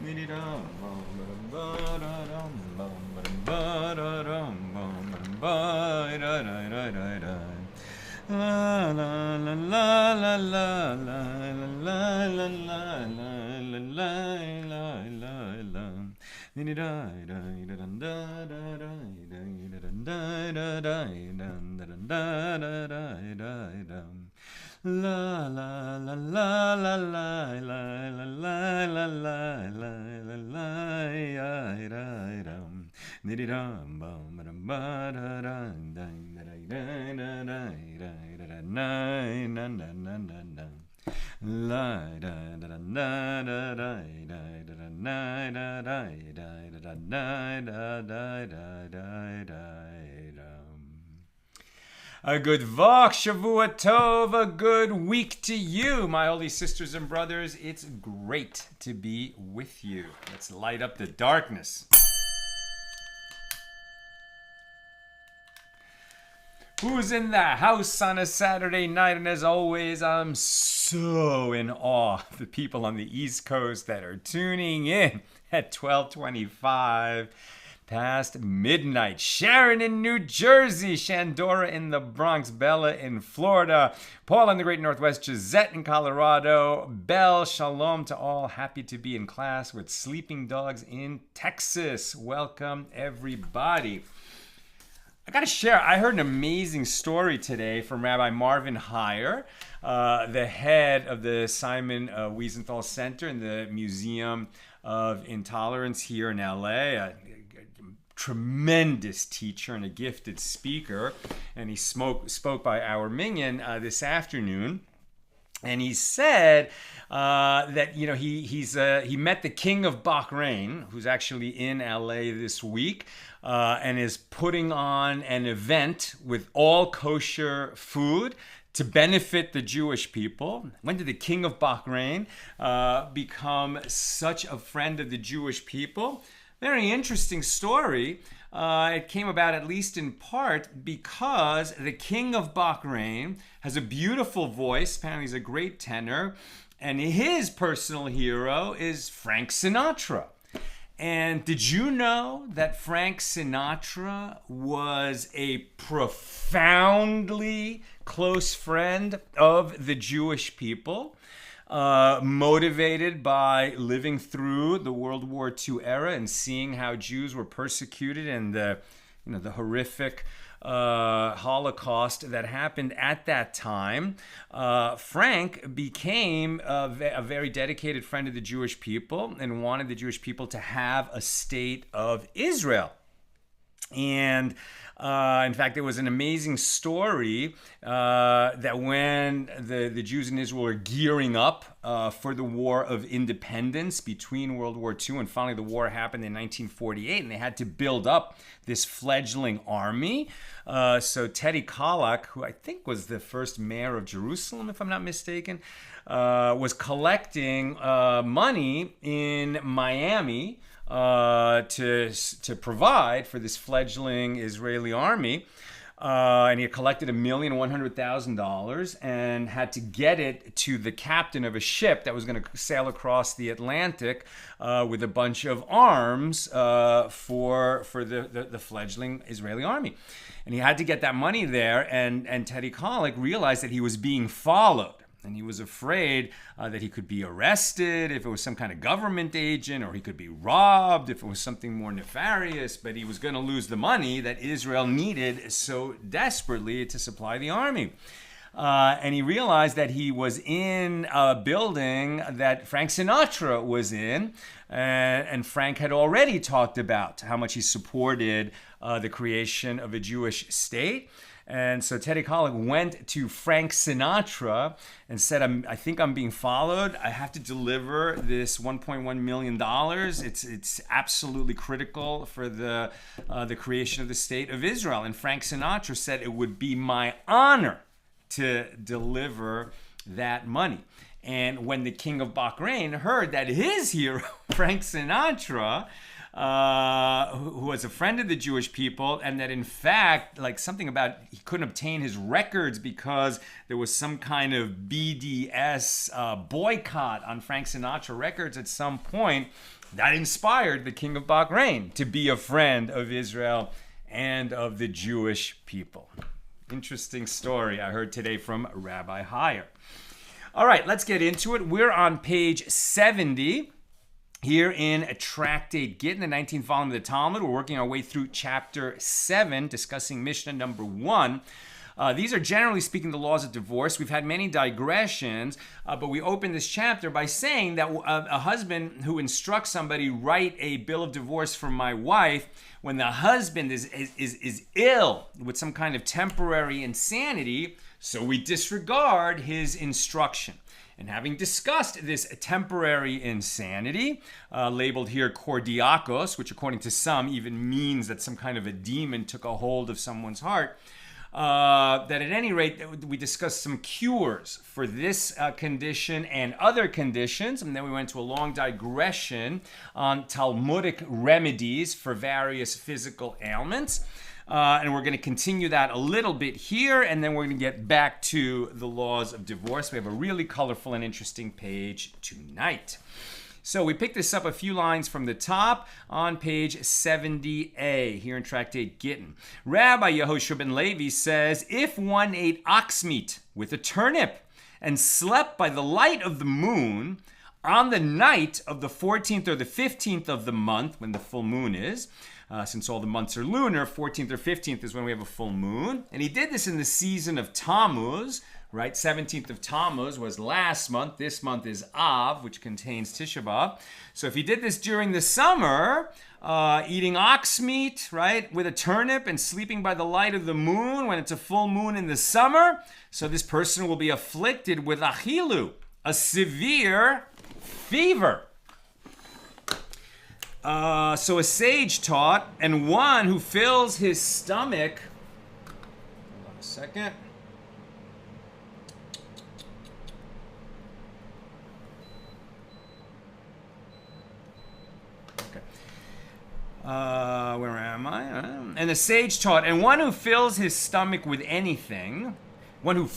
La la la la la la la la la la A good Vok, Shavua Tov, a good week to you, my holy sisters and brothers. It's great to be with you. Let's light up the darkness. Who's in the house on a Saturday night? And as always, I'm so in awe of the people on the East Coast that are tuning in at 12:25 past midnight. Sharon in New Jersey, Shandora in the Bronx, Bella in Florida, Paul in the Great Northwest, Gisette in Colorado, Belle, shalom to all. Happy to be in class with sleeping dogs in Texas. Welcome, everybody. I got to share, I heard an amazing story today from Rabbi Marvin Heyer, the head of the Simon Wiesenthal Center in the Museum of Intolerance here in LA. A tremendous teacher and a gifted speaker. And he spoke by our minyan this afternoon. And he said that he met the king of Bahrain, who's actually in LA this week, and is putting on an event with all kosher food to benefit the Jewish people. When did the king of Bahrain become such a friend of the Jewish people? Very interesting story. It came about, at least in part, because the king of Bahrain has a beautiful voice. Apparently he's a great tenor. And his personal hero is Frank Sinatra. And did you know that Frank Sinatra was a profoundly close friend of the Jewish people? Motivated by living through the World War II era and seeing how Jews were persecuted and the horrific Holocaust that happened at that time, Frank became a very dedicated friend of the Jewish people and wanted the Jewish people to have a state of Israel. And in fact, there was an amazing story that when the Jews in Israel were gearing up for the War of Independence between World War II and finally the war happened in 1948, and they had to build up this fledgling army. So Teddy Kollek, who I think was the first mayor of Jerusalem, if I'm not mistaken, was collecting money in Miami to provide for this fledgling Israeli army. And he had collected $1,100,000 and had to get it to the captain of a ship that was going to sail across the Atlantic with a bunch of arms for the fledgling Israeli army. And he had to get that money there, and Teddy Kollek realized that he was being followed. And he was afraid that he could be arrested if it was some kind of government agent, or he could be robbed if it was something more nefarious, but he was going to lose the money that Israel needed so desperately to supply the army. And he realized that he was in a building that Frank Sinatra was in, and Frank had already talked about how much he supported the creation of a Jewish state. And so Teddy Kollek went to Frank Sinatra and said, I think I'm being followed. I have to deliver this $1.1 million. It's absolutely critical for the creation of the state of Israel. And Frank Sinatra said it would be my honor to deliver that money. And when the king of Bahrain heard that his hero, Frank Sinatra, who was a friend of the Jewish people, and that in fact, like something about he couldn't obtain his records because there was some kind of BDS boycott on Frank Sinatra records at some point, that inspired the king of Bahrain to be a friend of Israel and of the Jewish people. Interesting story I heard today from Rabbi Heyer. All right, let's get into it. We're on page 70 here in Tractate Gittin, the 19th volume of the Talmud. We're working our way through chapter 7, discussing Mishnah number 1. These are generally speaking the laws of divorce. We've had many digressions, but we open this chapter by saying that a husband who instructs somebody, write a bill of divorce for my wife, when the husband is ill with some kind of temporary insanity, so we disregard his instruction. And having discussed this temporary insanity, labeled here kordiakos, which according to some even means that some kind of a demon took a hold of someone's heart, that at any rate, we discussed some cures for this condition and other conditions, and then we went to a long digression on Talmudic remedies for various physical ailments. And we're going to continue that a little bit here, and then we're going to get back to the laws of divorce. We have a really colorful and interesting page tonight. So we picked this up a few lines from the top on page 70a here in Tractate Gittin. Rabbi Yehoshua ben Levi says, if one ate ox meat with a turnip and slept by the light of the moon on the night of the 14th or the 15th of the month, when the full moon is, since all the months are lunar, 14th or 15th is when we have a full moon. And he did this in the season of Tammuz, right? 17th of Tammuz was last month. This month is Av, which contains Tisha B'Av. So if he did this during the summer, eating ox meat, right, with a turnip and sleeping by the light of the moon when it's a full moon in the summer, so this person will be afflicted with achilu, a severe fever. So a sage taught, and one who fills his stomach, hold on a second. Okay. Where am I? And the sage taught, and one who fills his stomach with anything, meaning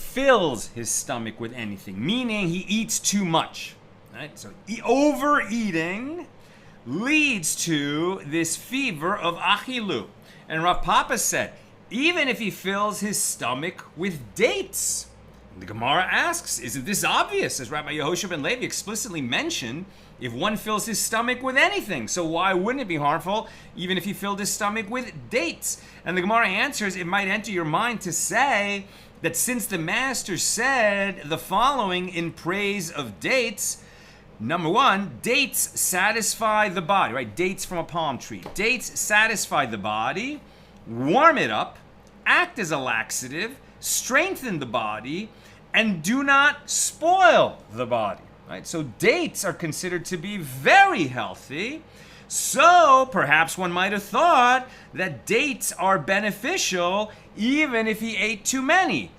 he eats too much, right? So overeating leads to this fever of achilu. And Rav Papa said, even if he fills his stomach with dates. The Gemara asks, isn't this obvious? As Rabbi Yehoshua ben Levi explicitly mentioned, if one fills his stomach with anything, so why wouldn't it be harmful even if he filled his stomach with dates? And the Gemara answers, it might enter your mind to say that since the master said the following in praise of dates, number one, dates satisfy the body, right? Dates from a palm tree. Dates satisfy the body, warm it up, act as a laxative, strengthen the body, and do not spoil the body, right? So dates are considered to be very healthy. So perhaps one might have thought that dates are beneficial even if he ate too many.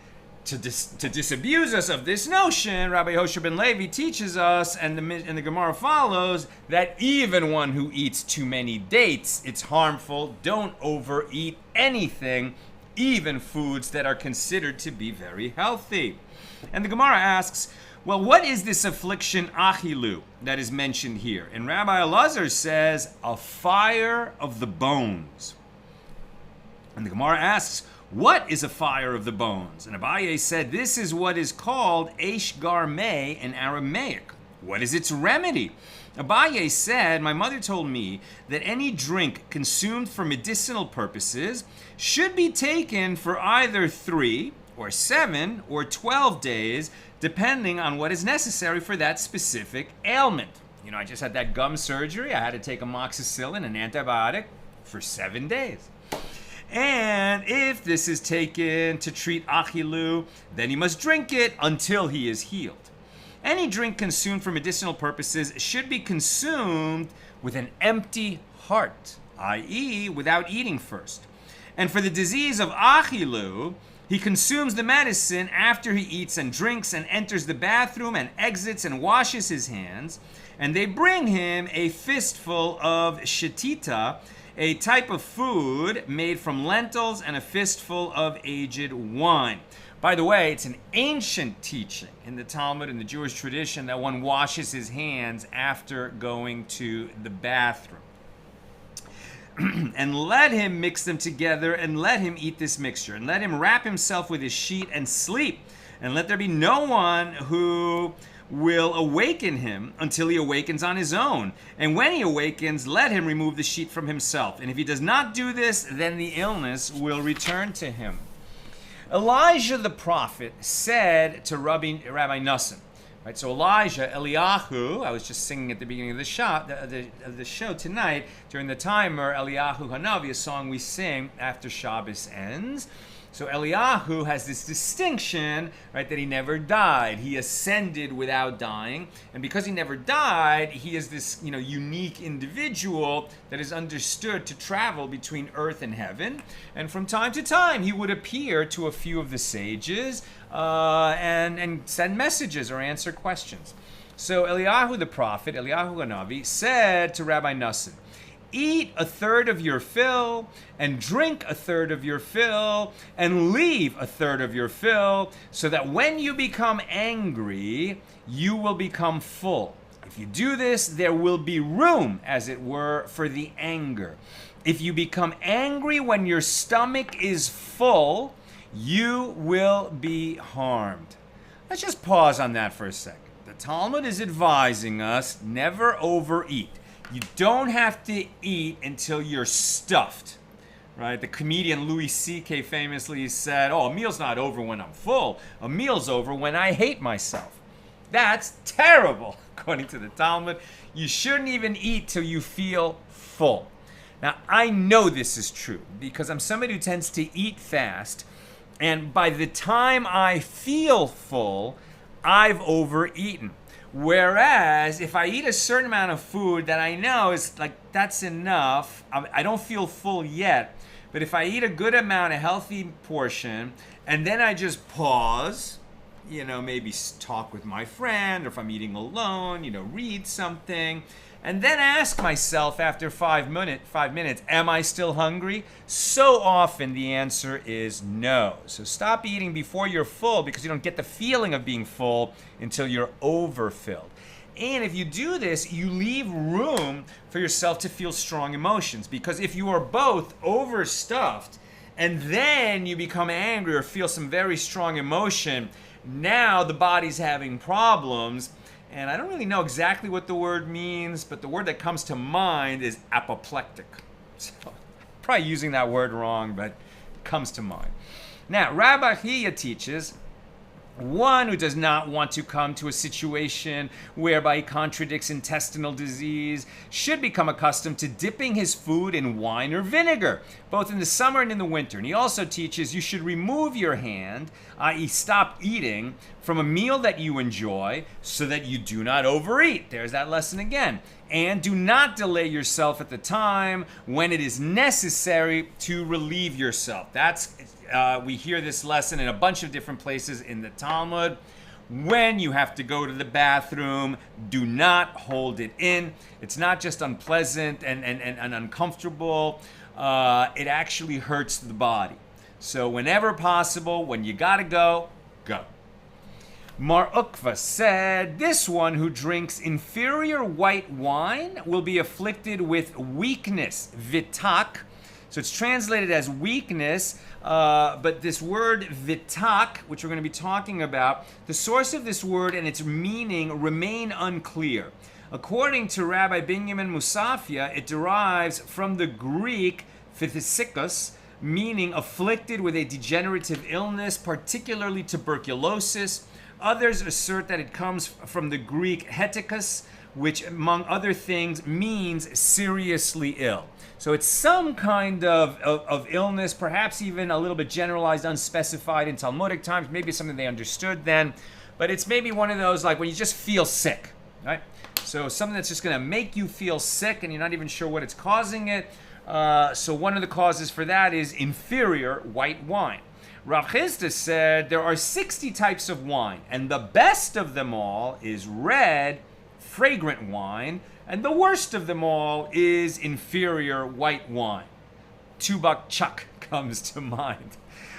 To disabuse us of this notion, Rabbi Yehoshua ben Levi teaches us, and the Gemara follows, that even one who eats too many dates, it's harmful. Don't overeat anything, even foods that are considered to be very healthy. And the Gemara asks, well, what is this affliction achilu that is mentioned here? And Rabbi Elazar says, a fire of the bones. And the Gemara asks, what is a fire of the bones? And Abaye said, this is what is called Eish Garmeh in Aramaic. What is its remedy? Abaye said, my mother told me that any drink consumed for medicinal purposes should be taken for either 3 or 7 or 12 days, depending on what is necessary for that specific ailment. You know, I just had that gum surgery. I had to take amoxicillin, an antibiotic, for 7 days. And if this is taken to treat achilu, then he must drink it until he is healed. Any drink consumed for medicinal purposes should be consumed with an empty heart, i.e., without eating first. And for the disease of achilu, he consumes the medicine after he eats and drinks and enters the bathroom and exits and washes his hands. and they bring him a fistful of shetita, a type of food made from lentils, and a fistful of aged wine. By the way, it's an ancient teaching in the Talmud, in the Jewish tradition, that one washes his hands after going to the bathroom. And let him mix them together, and let him eat this mixture, and let him wrap himself with his sheet and sleep, and let there be no one who will awaken him until he awakens on his own. And when he awakens, let him remove the sheet from himself. And if he does not do this, then the illness will return to him. Elijah the prophet said to Rabbi Nassim, right? So Elijah, Eliyahu, I was just singing at the beginning of the show tonight, during the timer, Eliyahu Hanavi, a song we sing after Shabbos ends. So Eliyahu has this distinction, right, that he never died. He ascended without dying. And because he never died, he is this, unique individual that is understood to travel between earth and heaven. And from time to time, he would appear to a few of the sages and send messages or answer questions. So Eliyahu the prophet, Eliyahu Hanavi, said to Rabbi Nassim, eat a third of your fill, and drink a third of your fill, and leave a third of your fill, so that when you become angry, you will become full. If you do this, there will be room, as it were, for the anger. If you become angry when your stomach is full, you will be harmed. Let's just pause on that for a second. The Talmud is advising us never overeat. You don't have to eat until you're stuffed, right? The comedian Louis C.K. famously said, a meal's not over when I'm full. A meal's over when I hate myself. That's terrible, according to the Talmud. You shouldn't even eat till you feel full. Now, I know this is true because I'm somebody who tends to eat fast, and by the time I feel full, I've overeaten. Whereas if I eat a certain amount of food that I know is like, that's enough, I don't feel full yet, but if I eat a good amount, a healthy portion, and then I just pause, maybe talk with my friend, or if I'm eating alone, read something, and then ask myself after 5 minutes, am I still hungry? So often the answer is no. So stop eating before you're full, because you don't get the feeling of being full until you're overfilled. And if you do this, you leave room for yourself to feel strong emotions, because if you are both overstuffed and then you become angry or feel some very strong emotion, now the body's having problems. And I don't really know exactly what the word means, but the word that comes to mind is apoplectic. So, probably using that word wrong, but it comes to mind. Now, Rabbi Chia teaches one who does not want to come to a situation whereby he contradicts intestinal disease should become accustomed to dipping his food in wine or vinegar, both in the summer and in the winter. And he also teaches you should remove your hand, i.e. stop eating, from a meal that you enjoy so that you do not overeat. There's that lesson again. And do not delay yourself at the time when it is necessary to relieve yourself. We hear this lesson in a bunch of different places in the Talmud. When you have to go to the bathroom, do not hold it in. It's not just unpleasant and uncomfortable. It actually hurts the body. So whenever possible, when you gotta go, go. Mar Ukva said, this one who drinks inferior white wine will be afflicted with weakness, vitak. So it's translated as weakness, but this word vitak, which we're going to be talking about, the source of this word and its meaning remain unclear. According to Rabbi Binyamin Musafia, it derives from the Greek phthisikus, meaning afflicted with a degenerative illness, particularly tuberculosis. Others assert that it comes from the Greek heticus, which, among other things, means seriously ill. So it's some kind of illness, perhaps even a little bit generalized, unspecified in Talmudic times. Maybe it's something they understood then. But it's maybe one of those, like when you just feel sick, right? So something that's just going to make you feel sick and you're not even sure what it's causing it. So one of the causes for that is inferior white wine. Rav Chisda said there are 60 types of wine, and the best of them all is red, fragrant wine, and the worst of them all is inferior white wine. $2 Chuck comes to mind,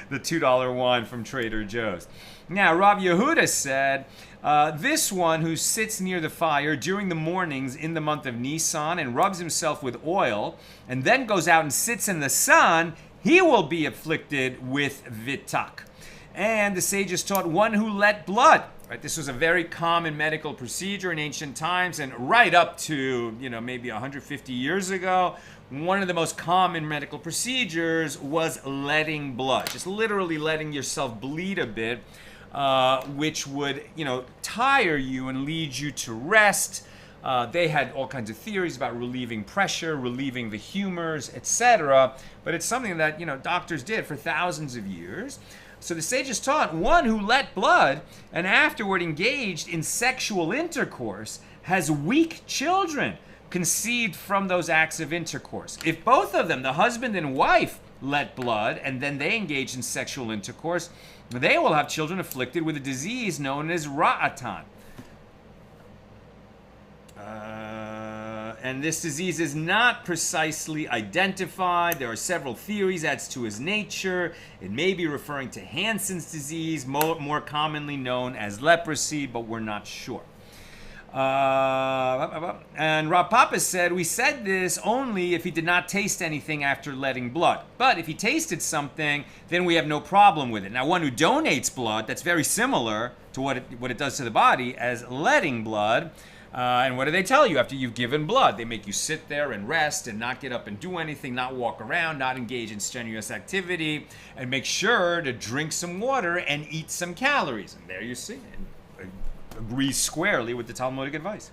the $2 wine from Trader Joe's. Now, Rav Yehuda said, this one who sits near the fire during the mornings in the month of Nisan and rubs himself with oil and then goes out and sits in the sun, he will be afflicted with vitak. And the sages taught one who let blood. Right, this was a very common medical procedure in ancient times, and right up to maybe 150 years ago, one of the most common medical procedures was letting blood, just literally letting yourself bleed a bit, which would tire you and lead you to rest. They had all kinds of theories about relieving pressure, relieving the humors, etc. But it's something that doctors did for thousands of years. So the sages taught one who let blood and afterward engaged in sexual intercourse has weak children conceived from those acts of intercourse. If both of them, the husband and wife, let blood and then they engage in sexual intercourse, they will have children afflicted with a disease known as ra'atan. And this disease is not precisely identified. There are several theories as to its nature. It may be referring to Hansen's disease, more commonly known as leprosy, but we're not sure. And Rav Papa said, we said this only if he did not taste anything after letting blood. But if he tasted something, then we have no problem with it. Now, one who donates blood, that's very similar to what it does to the body as letting blood. And what do they tell you after you've given blood? They make you sit there and rest and not get up and do anything, not walk around, not engage in strenuous activity, and make sure to drink some water and eat some calories. And there you see, and agrees squarely with the Talmudic advice.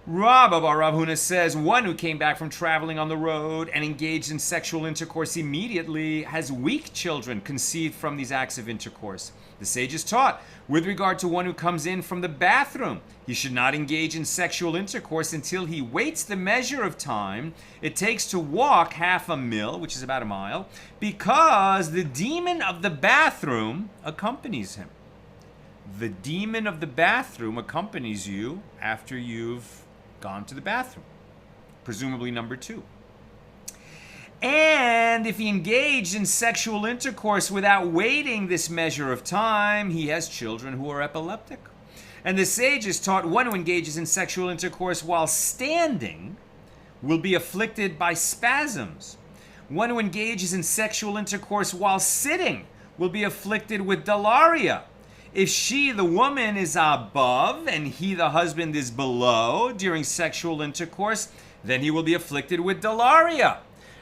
Rabba Bar Rav Huna says, one who came back from traveling on the road and engaged in sexual intercourse immediately has weak children conceived from these acts of intercourse. The sages taught, with regard to one who comes in from the bathroom, he should not engage in sexual intercourse until he waits the measure of time it takes to walk half a mil, which is about a mile, because the demon of the bathroom accompanies him. The demon of the bathroom accompanies you after you've gone to the bathroom, presumably number 2. And if he engaged in sexual intercourse without waiting this measure of time, he has children who are epileptic. And the sages taught one who engages in sexual intercourse while standing will be afflicted by spasms. One who engages in sexual intercourse while sitting will be afflicted with dalaria. If she, the woman, is above and he, the husband, is below during sexual intercourse, then he will be afflicted with dalaria.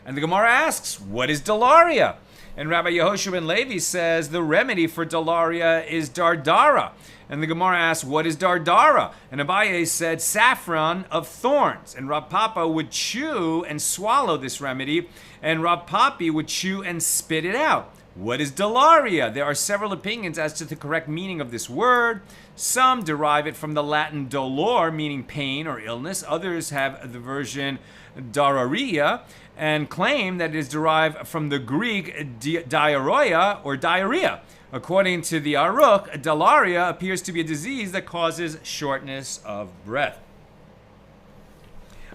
And the Gemara asks, what is dalaria? And Rabbi Yehoshua ben Levi says the remedy for dalaria is dardara. And the Gemara asks, what is dardara? And Abaye said saffron of thorns. And Rav Papa would chew and swallow this remedy, and Rav Papi would chew and spit it out. What is dalaria? There are several opinions as to the correct meaning of this word. Some derive it from the Latin dolor, meaning pain or illness. Others have the version dararia and claim that it is derived from the Greek diarrhea or diarrhea. According to the Aruch, dalaria appears to be a disease that causes shortness of breath.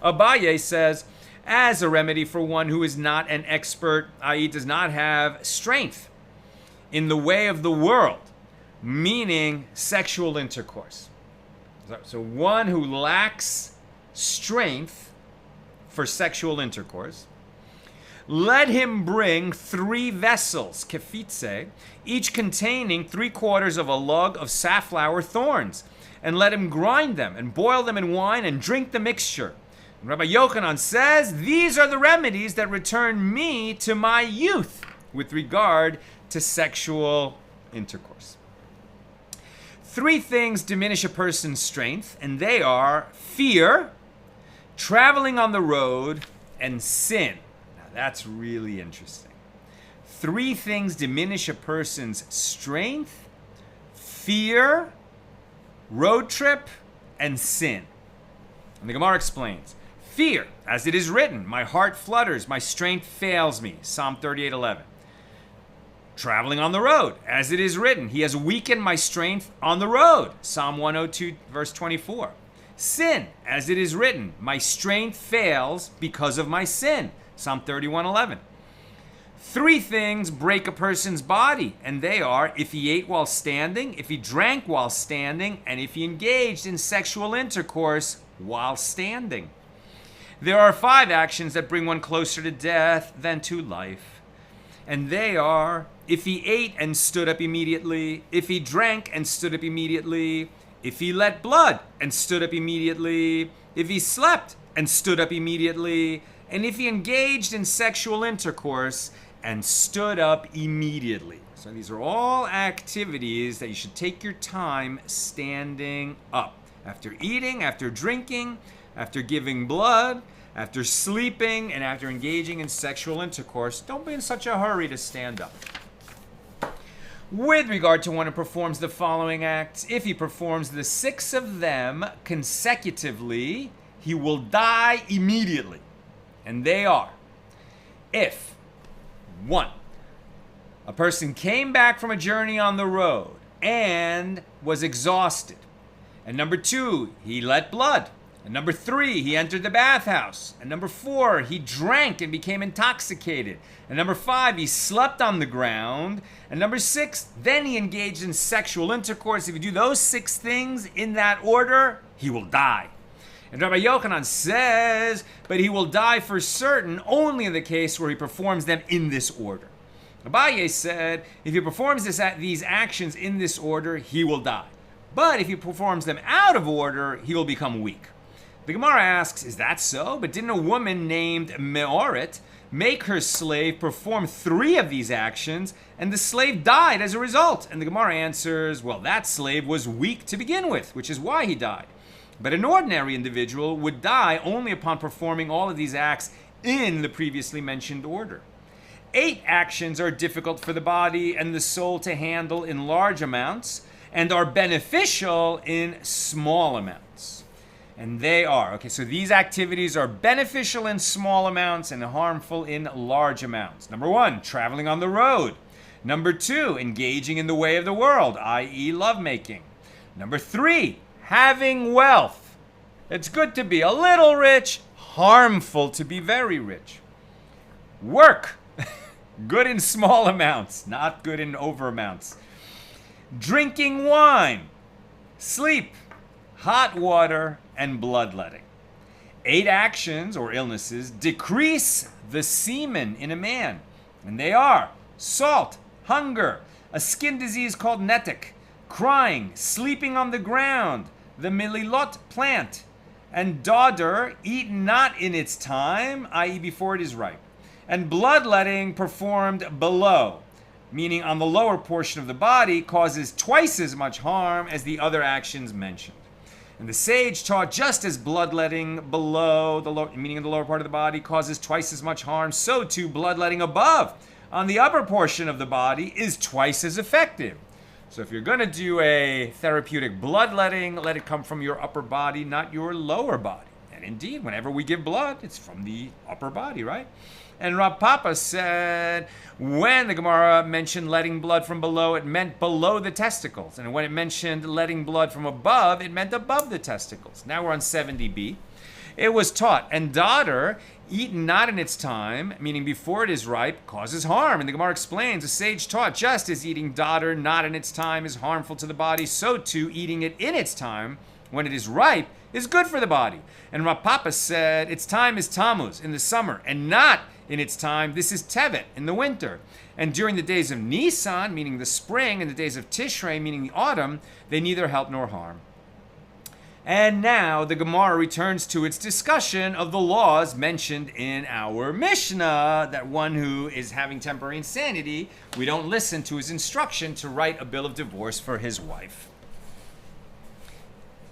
Abaye says, as a remedy for one who is not an expert, i.e. does not have strength in the way of the world, meaning sexual intercourse. So one who lacks strength for sexual intercourse, let him bring 3 vessels, kefitze, each containing 3/4 of a lug of safflower thorns, and let him grind them and boil them in wine and drink the mixture. And Rabbi Yochanan says, these are the remedies that return me to my youth with regard to sexual intercourse. 3 things diminish a person's strength, and they are fear, traveling on the road, and sin. Now that's really interesting. 3 things diminish a person's strength: fear, road trip, and sin. And the Gemara explains, fear, as it is written, my heart flutters, my strength fails me, Psalm 38:11. Traveling on the road, as it is written, he has weakened my strength on the road, Psalm 102, verse 24. Sin, as it is written, my strength fails because of my sin. Psalm 31:11. 3 things break a person's body, and they are if he ate while standing, if he drank while standing, and if he engaged in sexual intercourse while standing. There are 5 actions that bring one closer to death than to life. And they are if he ate and stood up immediately, if he drank and stood up immediately, if he let blood and stood up immediately, if he slept and stood up immediately, and if he engaged in sexual intercourse and stood up immediately. So these are all activities that you should take your time standing up. After eating, after drinking, after giving blood, after sleeping, and after engaging in sexual intercourse, don't be in such a hurry to stand up. With regard to one who performs the following acts, if he performs the 6 of them consecutively, he will die immediately. And they are, if 1, a person came back from a journey on the road and was exhausted. And number 2, he let blood. And number 3, he entered the bathhouse. And number 4, he drank and became intoxicated. And number 5, he slept on the ground. And number 6, then he engaged in sexual intercourse. If you do those 6 things in that order, he will die. And Rabbi Yochanan says, but he will die for certain only in the case where he performs them in this order. Abaye said, if he performs these actions in this order, he will die. But if he performs them out of order, he will become weak. The Gemara asks, is that so? But didn't a woman named Meoret make her slave perform 3 of these actions, and the slave died as a result? And the Gemara answers, well, that slave was weak to begin with, which is why he died. But an ordinary individual would die only upon performing all of these acts in the previously mentioned order. 8 actions are difficult for the body and the soul to handle in large amounts, and are beneficial in small amounts. And they are, okay, so these activities are beneficial in small amounts and harmful in large amounts. Number 1, traveling on the road. Number 2, engaging in the way of the world, i.e. lovemaking. Number 3, having wealth. It's good to be a little rich, harmful to be very rich. Work. Good in small amounts, not good in over amounts. Drinking wine. Sleep. Hot water and bloodletting. 8 actions or illnesses decrease the semen in a man. And they are salt, hunger, a skin disease called netic, crying, sleeping on the ground, the mililot plant, and dodder, eaten not in its time, i.e. before it is ripe, and bloodletting performed below, meaning on the lower portion of the body, causes twice as much harm as the other actions mentioned. And the sage taught just as bloodletting below, meaning in the lower part of the body, causes twice as much harm, so too bloodletting above, on the upper portion of the body, is twice as effective. So if you're going to do a therapeutic bloodletting, let it come from your upper body, not your lower body. And indeed, whenever we give blood, it's from the upper body, right? And Rav Papa said, when the Gemara mentioned letting blood from below, it meant below the testicles. And when it mentioned letting blood from above, it meant above the testicles. Now we're on 70b. It was taught, and dodder, eaten not in its time, meaning before it is ripe, causes harm. And the Gemara explains, a sage taught, just as eating dodder not in its time is harmful to the body, so too eating it in its time, when it is ripe, is good for the body. And Rav Papa said, its time is Tammuz, in the summer, and not in its time, this is Tevet, in the winter. And during the days of Nisan, meaning the spring, and the days of Tishrei, meaning the autumn, they neither help nor harm. And now the Gemara returns to its discussion of the laws mentioned in our Mishna, that one who is having temporary insanity, we don't listen to his instruction to write a bill of divorce for his wife.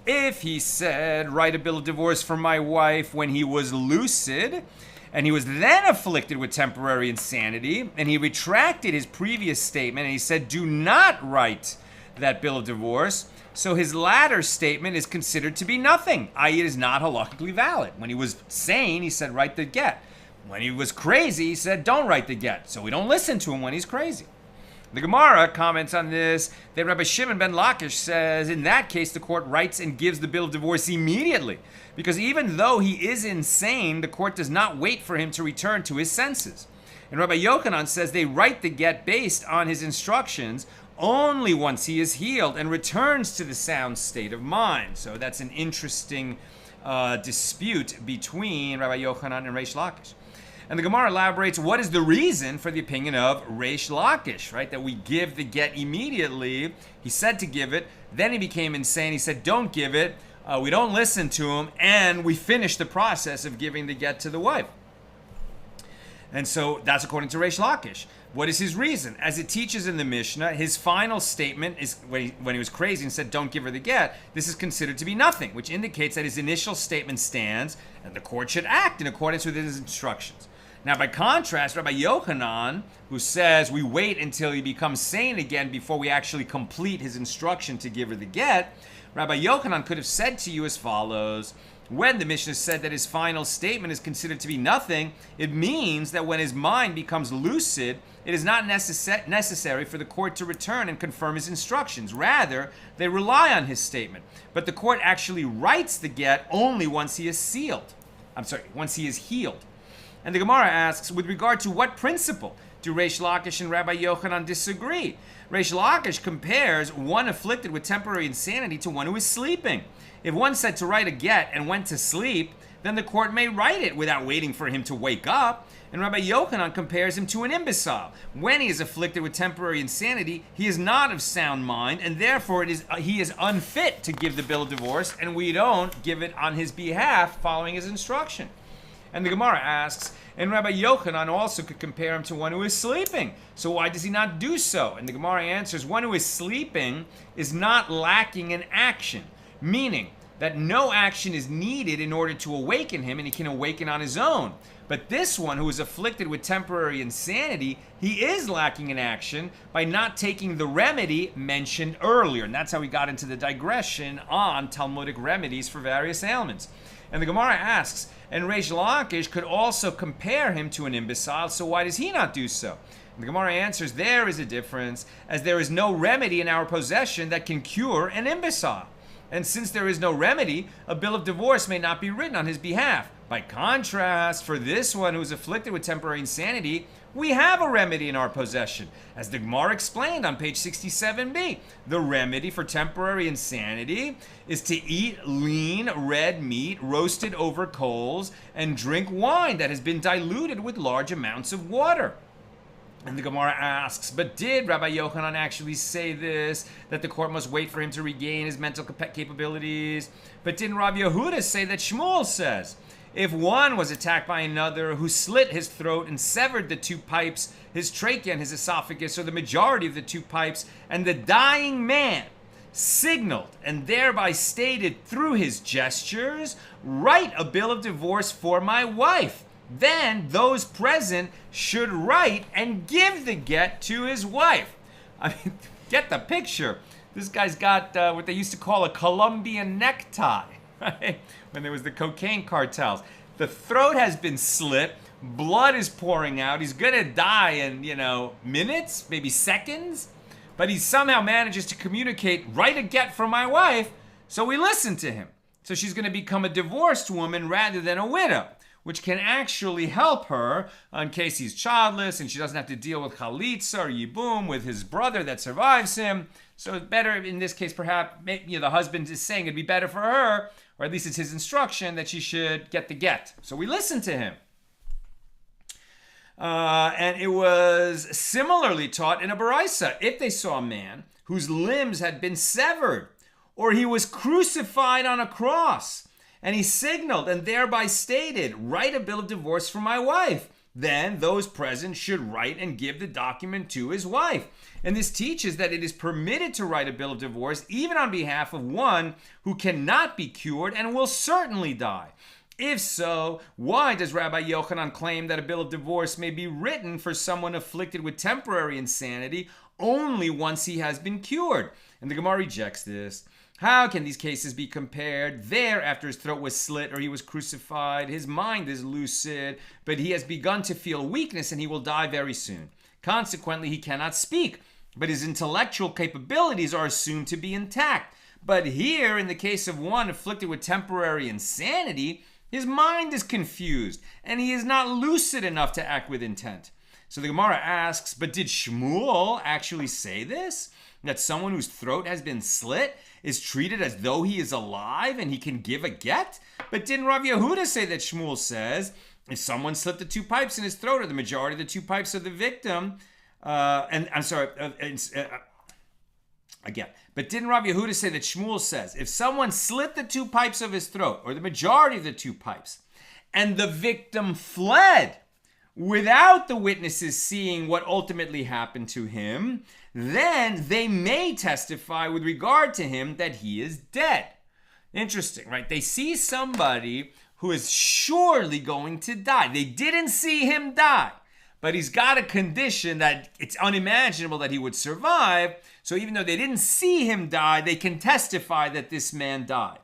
If he said, write a bill of divorce for my wife when he was lucid, and he was then afflicted with temporary insanity, and he retracted his previous statement, and he said, do not write that bill of divorce, so his latter statement is considered to be nothing, i.e. it is not halakhically valid. When he was sane, he said, write the get. When he was crazy, he said, don't write the get. So we don't listen to him when he's crazy. The Gemara comments on this that Rabbi Shimon ben Lakish says, in that case, the court writes and gives the bill of divorce immediately, because even though he is insane, the court does not wait for him to return to his senses. And Rabbi Yochanan says they write the get based on his instructions only once he is healed and returns to the sound state of mind. So that's an interesting dispute between Rabbi Yochanan and Reish Lakish. And the Gemara elaborates what is the reason for the opinion of Reish Lakish, right? That we give the get immediately. He said to give it, then he became insane. He said, don't give it. We don't listen to him, and we finish the process of giving the get to the wife. And so that's according to Reish Lakish. What is his reason? As it teaches in the Mishna, his final statement is when he was crazy and said, don't give her the get, this is considered to be nothing, which indicates that his initial statement stands and the court should act in accordance with his instructions. Now, by contrast, Rabbi Yochanan, who says we wait until he becomes sane again before we actually complete his instruction to give her the get, Rabbi Yochanan could have said to you as follows: when the Mishnah said that his final statement is considered to be nothing, it means that when his mind becomes lucid, it is not necessary for the court to return and confirm his instructions. Rather, they rely on his statement. But the court actually writes the get only once he is once he is healed. And the Gemara asks, with regard to what principle do Reish Lakish and Rabbi Yochanan disagree? Reish Lakish compares one afflicted with temporary insanity to one who is sleeping. If one said to write a get and went to sleep, then the court may write it without waiting for him to wake up. And Rabbi Yochanan compares him to an imbecile. When he is afflicted with temporary insanity, he is not of sound mind, and therefore he is unfit to give the bill of divorce, and we don't give it on his behalf following his instruction. And the Gemara asks, and Rabbi Yochanan also could compare him to one who is sleeping. So why does he not do so? And the Gemara answers, one who is sleeping is not lacking in action, meaning that no action is needed in order to awaken him, and he can awaken on his own. But this one who is afflicted with temporary insanity, he is lacking in action by not taking the remedy mentioned earlier. And that's how we got into the digression on Talmudic remedies for various ailments. And the Gemara asks, and Reish Lakish could also compare him to an imbecile, so why does he not do so? And the Gemara answers, there is a difference, as there is no remedy in our possession that can cure an imbecile. And since there is no remedy, a bill of divorce may not be written on his behalf. By contrast, for this one who is afflicted with temporary insanity, we have a remedy in our possession. As the Gemara explained on page 67b, the remedy for temporary insanity is to eat lean red meat roasted over coals and drink wine that has been diluted with large amounts of water. And the Gemara asks, but did Rabbi Yochanan actually say this, that the court must wait for him to regain his mental capabilities? But didn't Rabbi Yehuda say that Shmuel says, if one was attacked by another who slit his throat and severed the two pipes, his trachea and his esophagus, or the majority of the two pipes, and the dying man signaled and thereby stated through his gestures, write a bill of divorce for my wife, then those present should write and give the get to his wife. I mean, get the picture. This guy's got what they used to call a Colombian necktie, right? When there was the cocaine cartels. The throat has been slit, blood is pouring out, he's gonna die in, minutes, maybe seconds, but he somehow manages to communicate, write a get for my wife, so we listen to him. So she's gonna become a divorced woman rather than a widow, which can actually help her in case he's childless and she doesn't have to deal with chalitza or yibum with his brother that survives him. So it's better in this case, perhaps, the husband is saying it'd be better for her, or at least it's his instruction, that she should get the get. So we listen to him. And it was similarly taught in a baraisa. If they saw a man whose limbs had been severed, or he was crucified on a cross, and he signaled and thereby stated, write a bill of divorce for my wife, then those present should write and give the document to his wife. And this teaches that it is permitted to write a bill of divorce even on behalf of one who cannot be cured and will certainly die. If so, why does Rabbi Yochanan claim that a bill of divorce may be written for someone afflicted with temporary insanity only once he has been cured? And the Gemara rejects this. How can these cases be compared? There, after his throat was slit or he was crucified, his mind is lucid, but he has begun to feel weakness and he will die very soon. Consequently, he cannot speak. but his intellectual capabilities are assumed to be intact. But here, in the case of one afflicted with temporary insanity, his mind is confused, and he is not lucid enough to act with intent. So the Gemara asks, but did Shmuel actually say this? That someone whose throat has been slit is treated as though he is alive and he can give a get? But didn't Rav Yehuda say that Shmuel says, if someone slit the two pipes in his throat, or the majority of the two pipes of the victim, again, but didn't Rav Yehuda say that Shmuel says, if someone slit the two pipes of his throat, or the majority of the two pipes, and the victim fled without the witnesses seeing what ultimately happened to him, then they may testify with regard to him that he is dead. Interesting, right? They see somebody who is surely going to die. They didn't see him die, but he's got a condition that it's unimaginable that he would survive. So even though they didn't see him die, they can testify that this man died.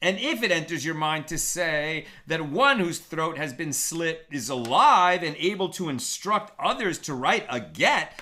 And if it enters your mind to say that one whose throat has been slit is alive and able to instruct others to write a get,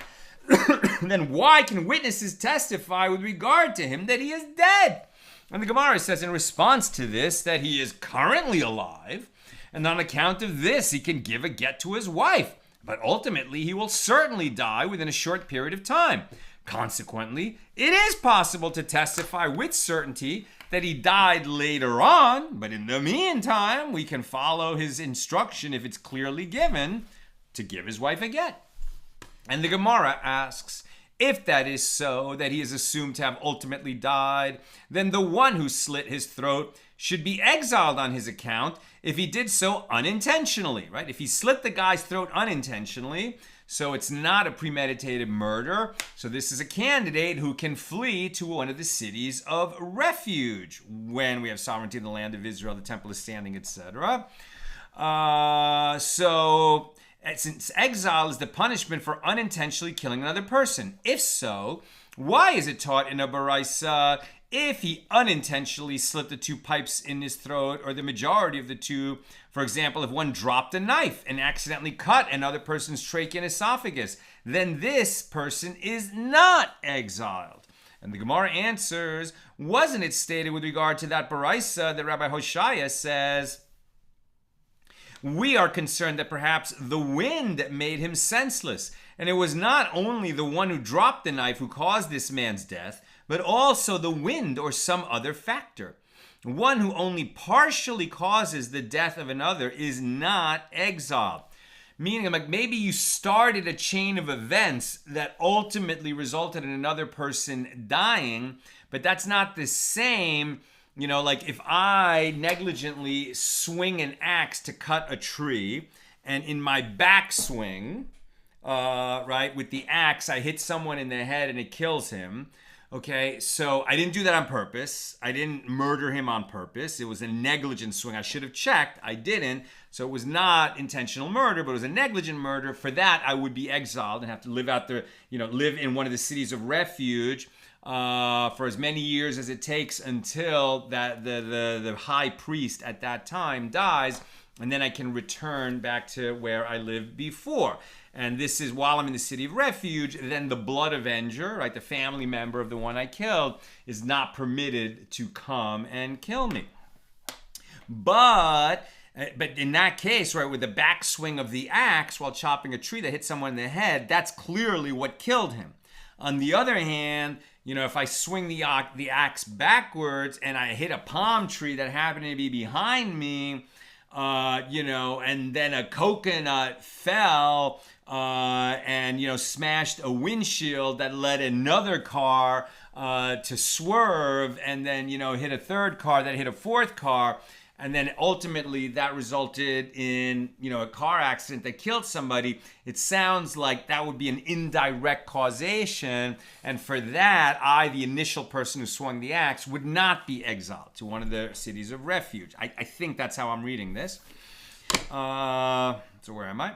then why can witnesses testify with regard to him that he is dead? And the Gemara says in response to this that he is currently alive, and on account of this he can give a get to his wife, but ultimately he will certainly die within a short period of time. Consequently, it is possible to testify with certainty that he died later on, but in the meantime, we can follow his instruction, if it's clearly given, to give his wife a get. And the Gemara asks, if that is so, that he is assumed to have ultimately died, then the one who slit his throat should be exiled on his account if he did so unintentionally, right? If he slit the guy's throat unintentionally, so it's not a premeditated murder. So this is a candidate who can flee to one of the cities of refuge when we have sovereignty in the land of Israel, the temple is standing, etc. Since exile is the punishment for unintentionally killing another person. If so, why is it taught in a baraisa if he unintentionally slit the two pipes in his throat, or the majority of the two? For example, if one dropped a knife and accidentally cut another person's trachea and esophagus, then this person is not exiled. And the Gemara answers, wasn't it stated with regard to that baraisa that Rabbi Hoshaya says, we are concerned that perhaps the wind made him senseless, and it was not only the one who dropped the knife who caused this man's death, but also the wind or some other factor. One who only partially causes the death of another is not exiled. Meaning, like, maybe you started a chain of events that ultimately resulted in another person dying, but that's not the same. You know, like if I negligently swing an axe to cut a tree, and in my backswing, right, with the axe, I hit someone in the head and it kills him. Okay, so I didn't do that on purpose. I didn't murder him on purpose. It was a negligent swing. I should have checked. I didn't. So it was not intentional murder, but it was a negligent murder. For that, I would be exiled and have to live out live in one of the cities of refuge for as many years as it takes until that the high priest at that time dies, and then I can return back to where I lived before. And this is while I'm in the city of refuge, then the blood avenger, right, the family member of the one I killed, is not permitted to come and kill me. But in that case, right, with the backswing of the axe while chopping a tree that hit someone in the head, that's clearly what killed him. On the other hand, if I swing the axe backwards and I hit a palm tree that happened to be behind me, and then a coconut fell and smashed a windshield that led another car to swerve, and then hit a third car that hit a fourth car, and then ultimately that resulted in a car accident that killed somebody. It sounds like that would be an indirect causation, and for that, I, the initial person who swung the axe, would not be exiled to one of the cities of refuge. I think that's how I'm reading this. So where am I?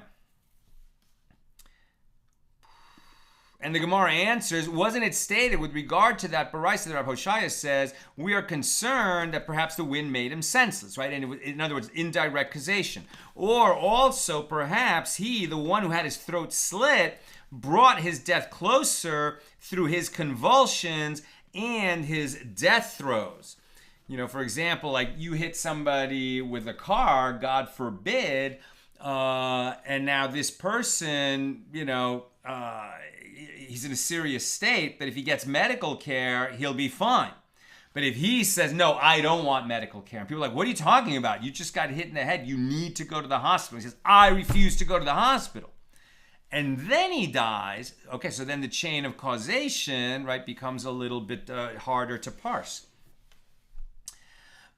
And the Gemara answers, wasn't it stated with regard to that Baraisa that Rav Hoshaya says, we are concerned that perhaps the wind made him senseless, right? And in other words, indirect causation. Or also perhaps he, the one who had his throat slit, brought his death closer through his convulsions and his death throes. For example, like you hit somebody with a car, God forbid, and now this person, he's in a serious state, but if he gets medical care, he'll be fine. But if he says, no, I don't want medical care, and people are like, what are you talking about? You just got hit in the head. You need to go to the hospital. He says, I refuse to go to the hospital. And then he dies. Okay, so then the chain of causation, right, becomes a little bit harder to parse.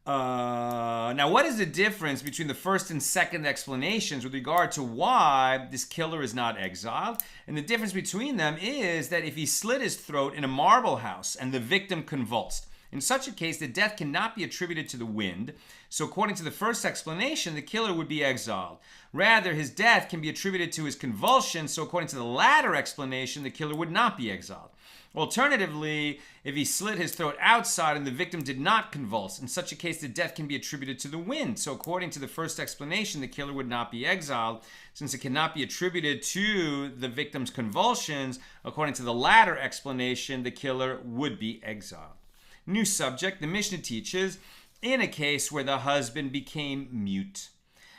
Now, what is the difference between the first and second explanations with regard to why this killer is not exiled? And the difference between them is that if he slit his throat in a marble house and the victim convulsed, in such a case, the death cannot be attributed to the wind. So according to the first explanation, the killer would be exiled. Rather, his death can be attributed to his convulsion. So according to the latter explanation, the killer would not be exiled. Alternatively, if he slit his throat outside and the victim did not convulse, in such a case, the death can be attributed to the wind. So according to the first explanation, the killer would not be exiled. Since it cannot be attributed to the victim's convulsions, according to the latter explanation, the killer would be exiled. New subject, the Mishna teaches, in a case where the husband became mute,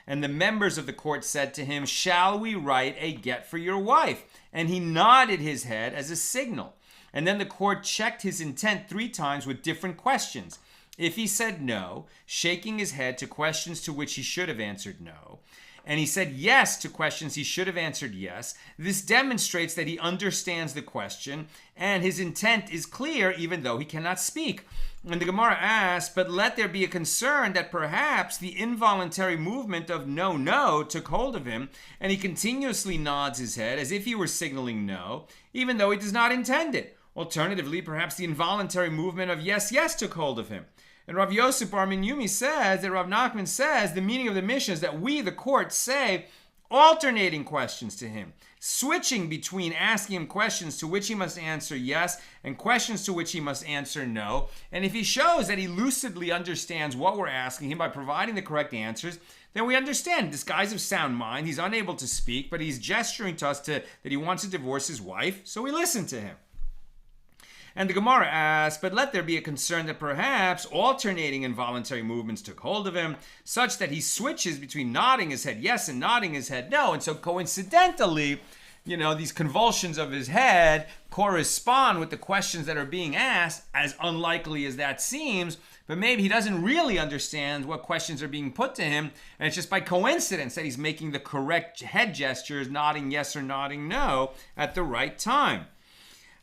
and the members of the court said to him, shall we write a get for your wife? And he nodded his head as a signal. And then the court checked his intent 3 times with different questions. If he said no, shaking his head to questions to which he should have answered no, and he said yes to questions he should have answered yes, this demonstrates that he understands the question and his intent is clear even though he cannot speak. And the Gemara asks, but let there be a concern that perhaps the involuntary movement of no took hold of him, and he continuously nods his head as if he were signaling no, even though he does not intend it. Alternatively, perhaps the involuntary movement of yes took hold of him. And Rav Yosef Bar Minyumi says that Rav Nachman says the meaning of the Mishnah is that we, the court, say alternating questions to him, switching between asking him questions to which he must answer yes and questions to which he must answer no. And if he shows that he lucidly understands what we're asking him by providing the correct answers, then we understand this guy's of sound mind. He's unable to speak, but he's gesturing to us that he wants to divorce his wife, so we listen to him. And the Gemara asks, but let there be a concern that perhaps alternating involuntary movements took hold of him, such that he switches between nodding his head yes and nodding his head no. And so coincidentally, these convulsions of his head correspond with the questions that are being asked, as unlikely as that seems. But maybe he doesn't really understand what questions are being put to him, and it's just by coincidence that he's making the correct head gestures, nodding yes or nodding no, at the right time.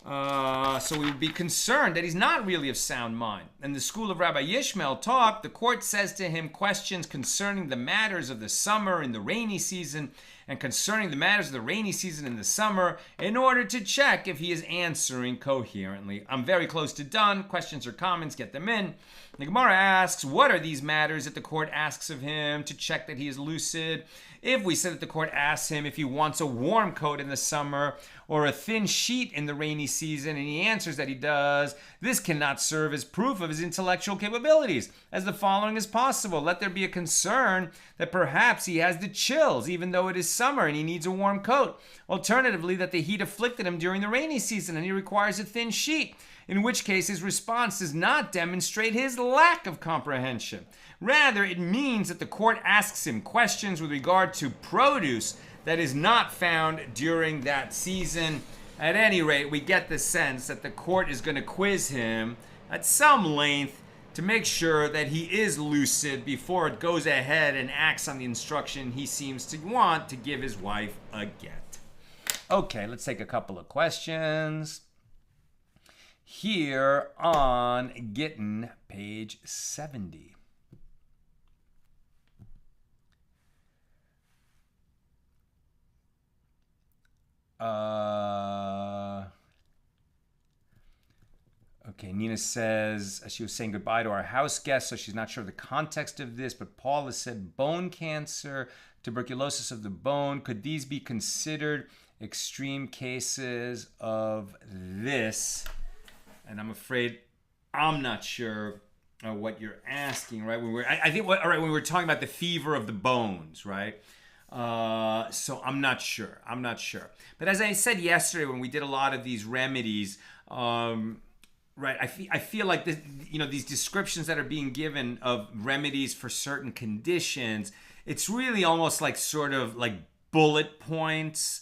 So we would be concerned that he's not really of sound mind. And the school of Rabbi Yishmael taught, the court says to him questions concerning the matters of the summer in the rainy season and concerning the matters of the rainy season in the summer in order to check if he is answering coherently. I'm very close to done. Questions or comments, get them in. The Gemara asks, what are these matters that the court asks of him to check that he is lucid? If we said that the court asks him if he wants a warm coat in the summer or a thin sheet in the rainy season, and he answers that he does, this cannot serve as proof of his intellectual capabilities, as the following is possible. Let there be a concern that perhaps he has the chills, even though it is summer and he needs a warm coat. Alternatively, that the heat afflicted him during the rainy season and he requires a thin sheet, in which case his response does not demonstrate his lack of comprehension. Rather, it means that the court asks him questions with regard to produce that is not found during that season. At any rate, we get the sense that the court is going to quiz him at some length to make sure that he is lucid before it goes ahead and acts on the instruction he seems to want to give his wife a get. Okay, let's take a couple of questions. Here on Gittin, page 70. Okay, Nina says she was saying goodbye to our house guest, so she's not sure of the context of this, but Paul has said bone cancer, tuberculosis of the bone. Could these be considered extreme cases of this, and I'm afraid I'm not sure what you're asking, right? I think all right, when we were talking about the fever of the bones, right? So I'm not sure. But as I said yesterday, when we did a lot of these remedies, right? I feel like this, these descriptions that are being given of remedies for certain conditions, it's really almost like sort of like bullet points,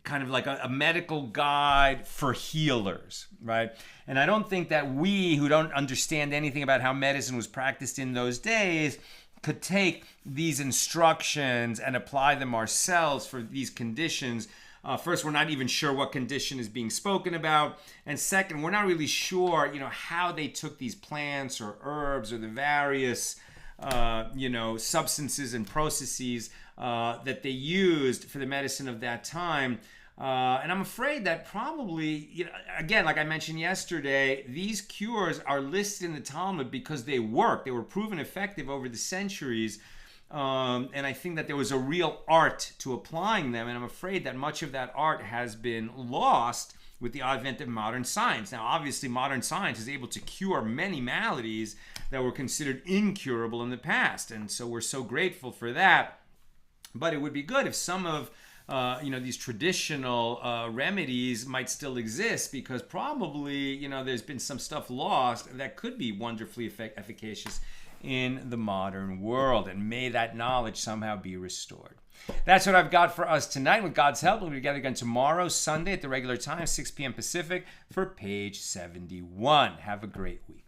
kind of like a medical guide for healers, right? And I don't think that we, who don't understand anything about how medicine was practiced in those days, could take these instructions and apply them ourselves for these conditions. First, we're not even sure what condition is being spoken about. And second, we're not really sure, how they took these plants or herbs or the various, substances and processes that they used for the medicine of that time. And I'm afraid that probably, again, like I mentioned yesterday, these cures are listed in the Talmud because they work. They were proven effective over the centuries. And I think that there was a real art to applying them. And I'm afraid that much of that art has been lost with the advent of modern science. Now, obviously, modern science is able to cure many maladies that were considered incurable in the past. And so we're so grateful for that. But it would be good if some of these traditional remedies might still exist, because probably, there's been some stuff lost that could be wonderfully efficacious in the modern world. And may that knowledge somehow be restored. That's what I've got for us tonight. With God's help, we'll be together again tomorrow, Sunday, at the regular time, 6 p.m. Pacific, for page 71. Have a great week.